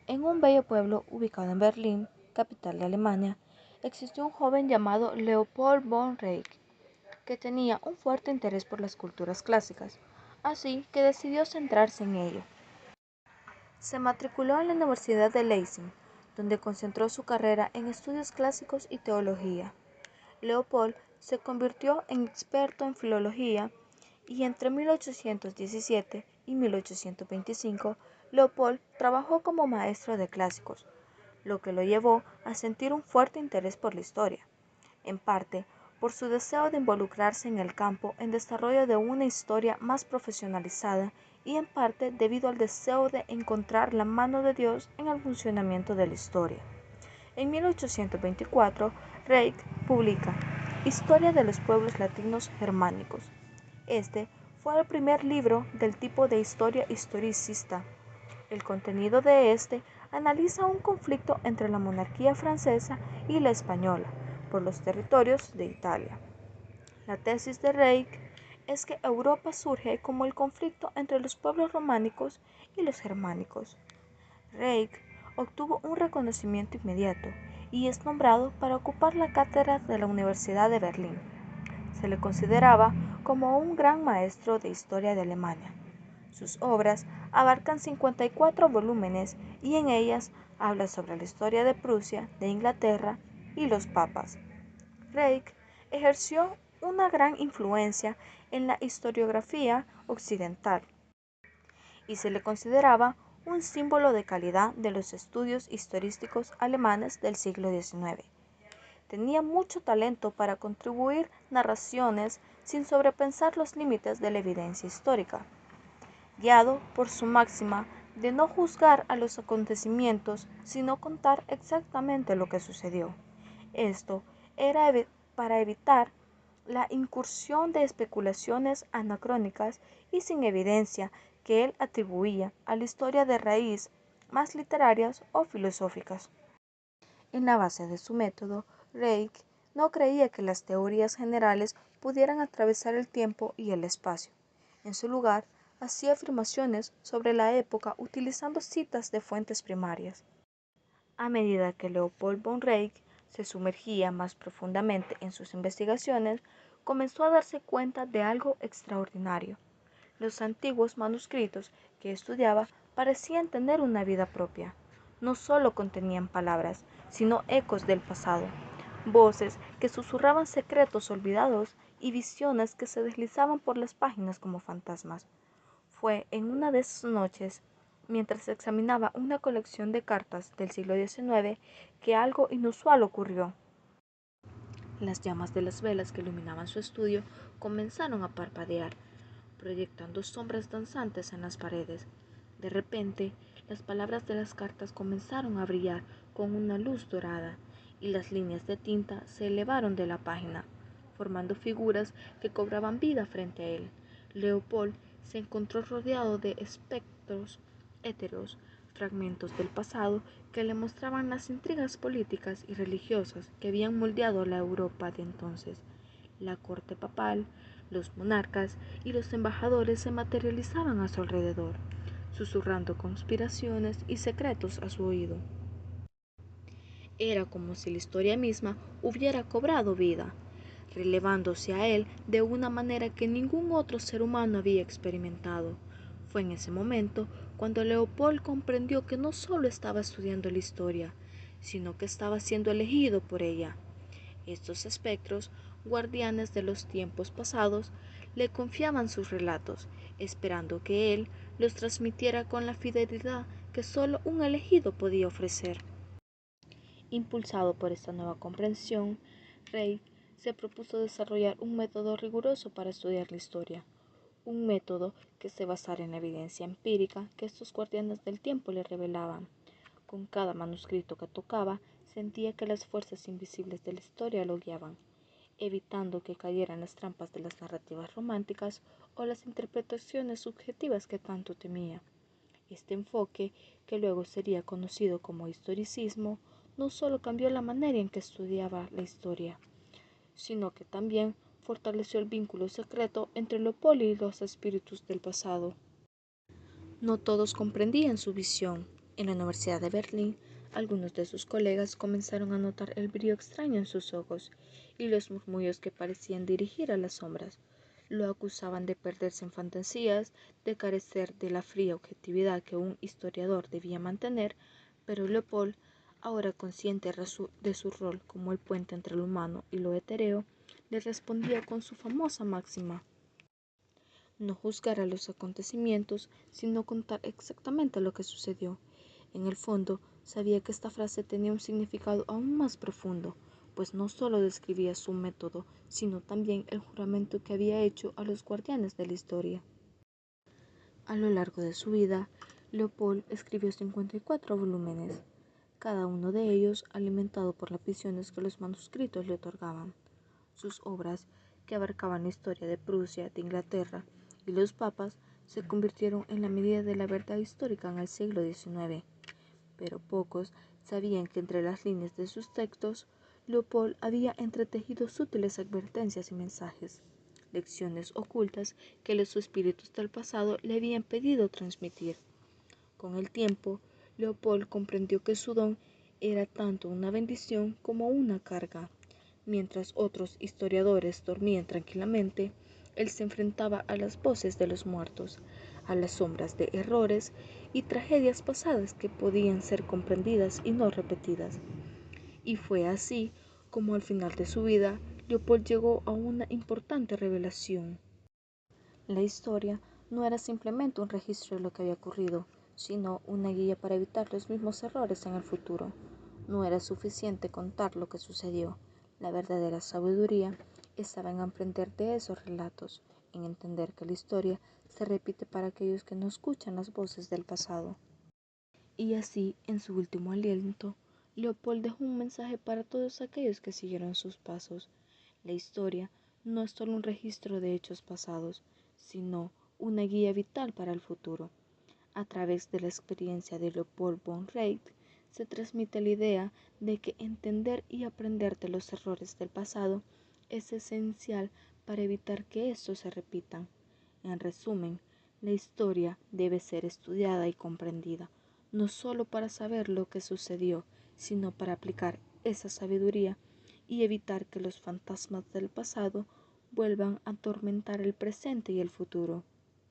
En un bello pueblo ubicado en Berlín, capital de Alemania, existió un joven llamado Leopold von Reich, que tenía un fuerte interés por las culturas clásicas, así que decidió centrarse en ello. Se matriculó en la Universidad de Leipzig, donde concentró su carrera en estudios clásicos y teología. Leopold se convirtió en experto en filología y entre 1817 y 1825 Leopold trabajó como maestro de clásicos, lo que lo llevó a sentir un fuerte interés por la historia, en parte por su deseo de involucrarse en el campo en desarrollo de una historia más profesionalizada y en parte debido al deseo de encontrar la mano de Dios en el funcionamiento de la historia. En 1824, Reich publica Historia de los pueblos latinos germánicos. Este fue el primer libro del tipo de historia historicista. El contenido de este analiza un conflicto entre la monarquía francesa y la española por los territorios de Italia. La tesis de Reich es que Europa surge como el conflicto entre los pueblos románicos y los germánicos. Reich obtuvo un reconocimiento inmediato y es nombrado para ocupar la cátedra de la Universidad de Berlín. Se le consideraba como un gran maestro de historia de Alemania. Sus obras abarcan 54 volúmenes y en ellas habla sobre la historia de Prusia, de Inglaterra y los papas. Reich ejerció una gran influencia en la historiografía occidental y se le consideraba un símbolo de calidad de los estudios historicísticos alemanes del siglo XIX. Tenía mucho talento para contribuir narraciones sin sobrepensar los límites de la evidencia histórica. Guiado por su máxima de no juzgar a los acontecimientos, sino contar exactamente lo que sucedió. Esto era para evitar la incursión de especulaciones anacrónicas y sin evidencia que él atribuía a la historia de raíz más literarias o filosóficas. En la base de su método, Reich no creía que las teorías generales pudieran atravesar el tiempo y el espacio. En su lugar, hacía afirmaciones sobre la época utilizando citas de fuentes primarias. A medida que Leopold von Reich se sumergía más profundamente en sus investigaciones, comenzó a darse cuenta de algo extraordinario. Los antiguos manuscritos que estudiaba parecían tener una vida propia. No solo contenían palabras, sino ecos del pasado, voces que susurraban secretos olvidados y visiones que se deslizaban por las páginas como fantasmas. Fue en una de esas noches, mientras examinaba una colección de cartas del siglo XIX, que algo inusual ocurrió. Las llamas de las velas que iluminaban su estudio comenzaron a parpadear, proyectando sombras danzantes en las paredes. De repente, las palabras de las cartas comenzaron a brillar con una luz dorada, y las líneas de tinta se elevaron de la página, formando figuras que cobraban vida frente a él. Leopold se encontró rodeado de espectros éteros, fragmentos del pasado que le mostraban las intrigas políticas y religiosas que habían moldeado la Europa de entonces. La corte papal, los monarcas y los embajadores se materializaban a su alrededor, susurrando conspiraciones y secretos a su oído. Era como si la historia misma hubiera cobrado vida, relevándose a él de una manera que ningún otro ser humano había experimentado. Fue en ese momento cuando Leopold comprendió que no solo estaba estudiando la historia, sino que estaba siendo elegido por ella. Estos espectros, guardianes de los tiempos pasados, le confiaban sus relatos, esperando que él los transmitiera con la fidelidad que solo un elegido podía ofrecer. Impulsado por esta nueva comprensión, Reich se propuso desarrollar un método riguroso para estudiar la historia, un método que se basara en la evidencia empírica que estos guardianes del tiempo le revelaban. Con cada manuscrito que tocaba, sentía que las fuerzas invisibles de la historia lo guiaban, evitando que cayera en las trampas de las narrativas románticas o las interpretaciones subjetivas que tanto temía. Este enfoque, que luego sería conocido como historicismo, no solo cambió la manera en que estudiaba la historia, sino que también fortaleció el vínculo secreto entre Leopold y los espíritus del pasado. No todos comprendían su visión. En la Universidad de Berlín, algunos de sus colegas comenzaron a notar el brillo extraño en sus ojos y los murmullos que parecían dirigir a las sombras. Lo acusaban de perderse en fantasías, de carecer de la fría objetividad que un historiador debía mantener, pero Leopold, ahora consciente de su rol como el puente entre lo humano y lo etéreo, le respondía con su famosa máxima: no juzgar a los acontecimientos, sino contar exactamente lo que sucedió. En el fondo, sabía que esta frase tenía un significado aún más profundo, pues no solo describía su método, sino también el juramento que había hecho a los guardianes de la historia. A lo largo de su vida, Leopold escribió 54 volúmenes, cada uno de ellos alimentado por las visiones que los manuscritos le otorgaban. Sus obras, que abarcaban la historia de Prusia, de Inglaterra y los papas, se convirtieron en la medida de la verdad histórica en el siglo XIX, pero pocos sabían que entre las líneas de sus textos, Leopold había entretejido sutiles advertencias y mensajes, lecciones ocultas que los espíritus del pasado le habían pedido transmitir. Con el tiempo, Leopold comprendió que su don era tanto una bendición como una carga. Mientras otros historiadores dormían tranquilamente, él se enfrentaba a las voces de los muertos, a las sombras de errores y tragedias pasadas que podían ser comprendidas y no repetidas. Y fue así como al final de su vida, Leopold llegó a una importante revelación. La historia no era simplemente un registro de lo que había ocurrido, sino una guía para evitar los mismos errores en el futuro. No era suficiente contar lo que sucedió. La verdadera sabiduría estaba en aprender de esos relatos, en entender que la historia se repite para aquellos que no escuchan las voces del pasado. Y así, en su último aliento, Leopold dejó un mensaje para todos aquellos que siguieron sus pasos. La historia no es solo un registro de hechos pasados, sino una guía vital para el futuro. A través de la experiencia de Leopold von Reit, se transmite la idea de que entender y aprender de los errores del pasado es esencial para evitar que estos se repitan. En resumen, la historia debe ser estudiada y comprendida, no solo para saber lo que sucedió, sino para aplicar esa sabiduría y evitar que los fantasmas del pasado vuelvan a atormentar el presente y el futuro.